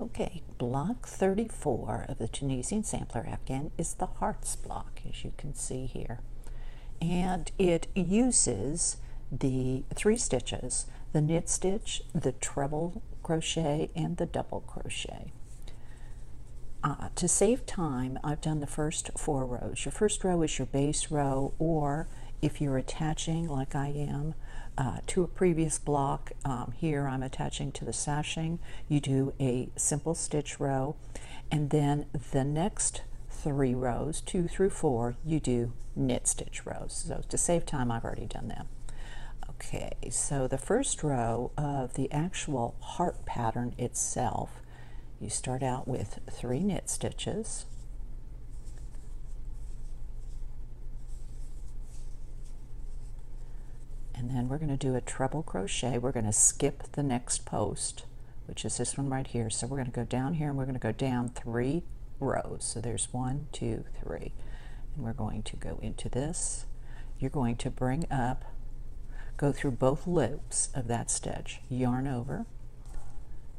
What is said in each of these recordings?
Okay, block 34 of the Tunisian Sampler Afghan is the hearts block, as you can see here. And it uses the 3 stitches, the knit stitch, the treble crochet, and the double crochet. To save time, I've done the first 4 rows. Your first row is your base row, or if you're attaching, like I am, to a previous block, here I'm attaching to the sashing, you do a simple stitch row, and then the next 3 rows, 2 through 4, you do knit stitch rows. So to save time, I've already done that. Okay, so the first row of the actual heart pattern itself, you start out with 3 knit stitches, and then we're going to do a treble crochet. We're going to skip the next post, which is this one right here. So we're going to go down here and we're going to go down 3 rows. So there's 1, 2, 3, and we're going to go into this. You're going to bring up, go through both loops of that stitch, yarn over,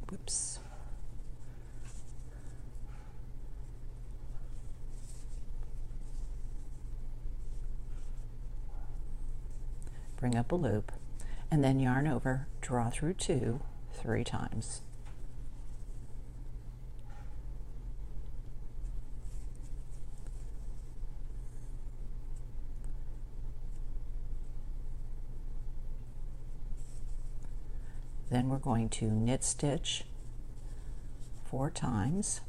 whoops, bring up a loop, and then yarn over, draw through 2 3 times. Then we're going to knit stitch 4 times.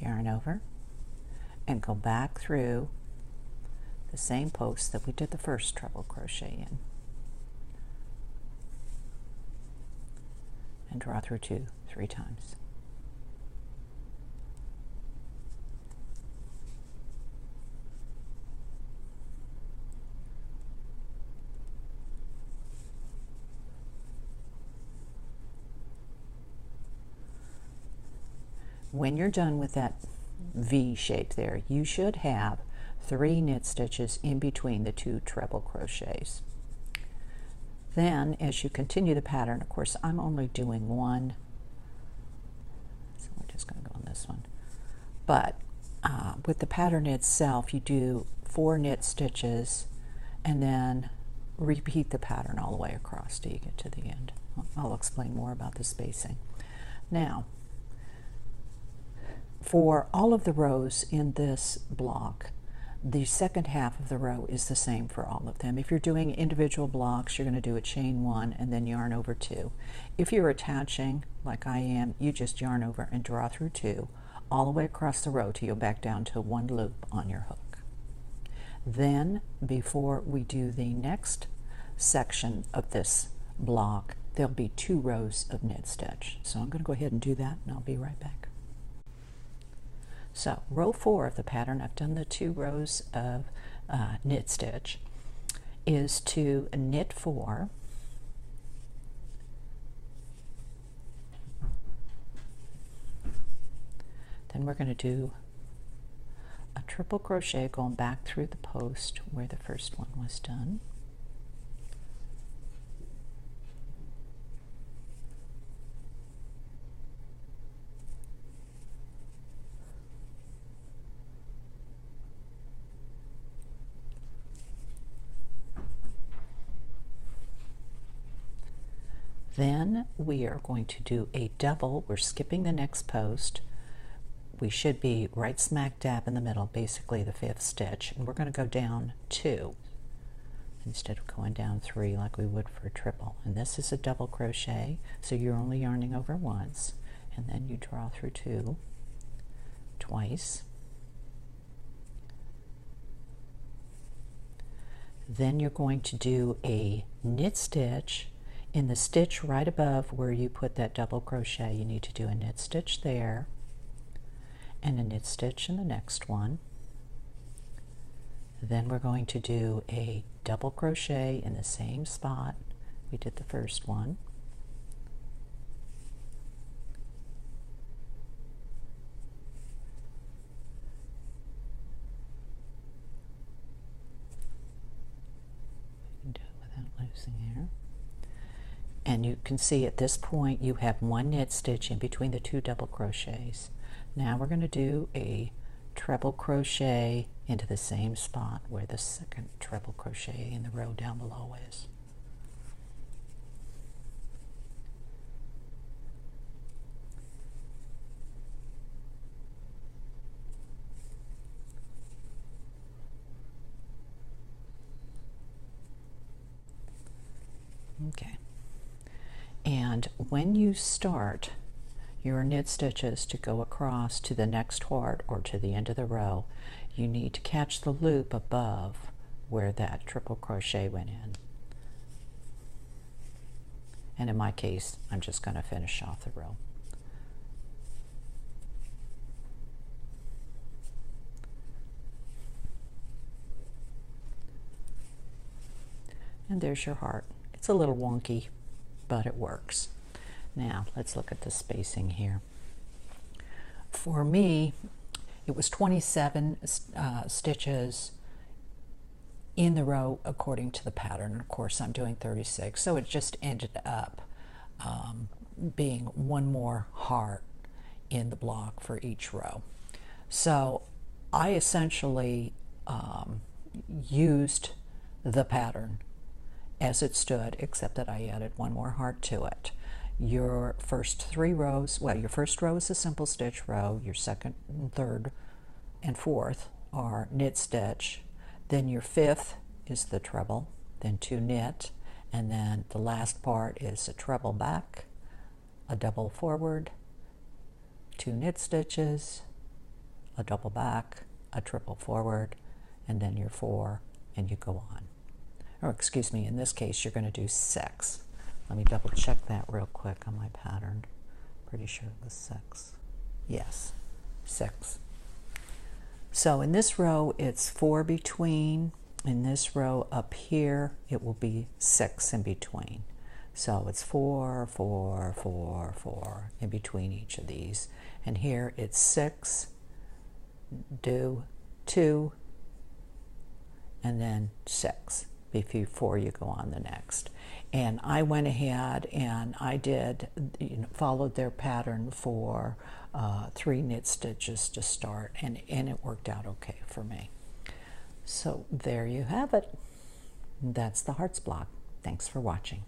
Yarn over and go back through the same post that we did the first treble crochet in, and draw through 2 3 times. When you're done with that V shape there, you should have 3 knit stitches in between the 2 treble crochets. Then, as you continue the pattern, of course, I'm only doing 1, so we're just going to go on this one. But with the pattern itself, you do 4 knit stitches and then repeat the pattern all the way across till you get to the end. I'll explain more about the spacing. Now, for all of the rows in this block, the second half of the row is the same for all of them. If you're doing individual blocks, you're going to do a chain 1 and then yarn over 2. If you're attaching, like I am, you just yarn over and draw through 2 all the way across the row till you're back down to 1 loop on your hook. Then, before we do the next section of this block, there'll be 2 rows of knit stitch. So I'm going to go ahead and do that, and I'll be right back. So row 4 of the pattern, I've done the 2 rows of knit stitch, is to knit 4, then we're going to do a triple crochet going back through the post where the first one was done. Then we are going to do a double. We're skipping the next post. We should be right smack dab in the middle, basically the 5th stitch, and we're going to go down 2 instead of going down 3 like we would for a triple. And this is a double crochet, so you're only yarning over once, and then you draw through 2 twice. Then you're going to do a knit stitch in the stitch right above where you put that double crochet. You need to do a knit stitch there and a knit stitch in the next one. Then we're going to do a double crochet in the same spot we did the first one, And you can see at this point you have one knit stitch in between the 2 double crochets. Now we're going to do a treble crochet into the same spot where the second treble crochet in the row down below is. Okay. And when you start your knit stitches to go across to the next heart or to the end of the row, you need to catch the loop above where that triple crochet went in. And in my case, I'm just going to finish off the row. And there's your heart. It's a little wonky, but it works. Now, let's look at the spacing here. For me, it was 27 stitches in the row according to the pattern. Of course, I'm doing 36, so it just ended up being one more heart in the block for each row. So I essentially used the pattern as it stood, except that I added one more heart to it. Your first 3 rows, well, your first row is a simple stitch row, your second and third and fourth are knit stitch, then your 5th is the treble, then 2 knit, and then the last part is a treble back, a double forward, 2 knit stitches, a double back, a triple forward, and then your 4, and you go on. Or excuse me, in this case you're going to do 6. Let me double check that real quick on my pattern. Pretty sure it was 6. Yes, 6. So in this row it's 4 between. In this row up here it will be 6 in between. So it's 4, 4, 4, 4 in between each of these. And here it's 6, do 2, and then 6 before you go on the next. And I went ahead and I did, followed their pattern for 3 knit stitches to start, and it worked out okay for me. So there you have it. That's the hearts block. Thanks for watching.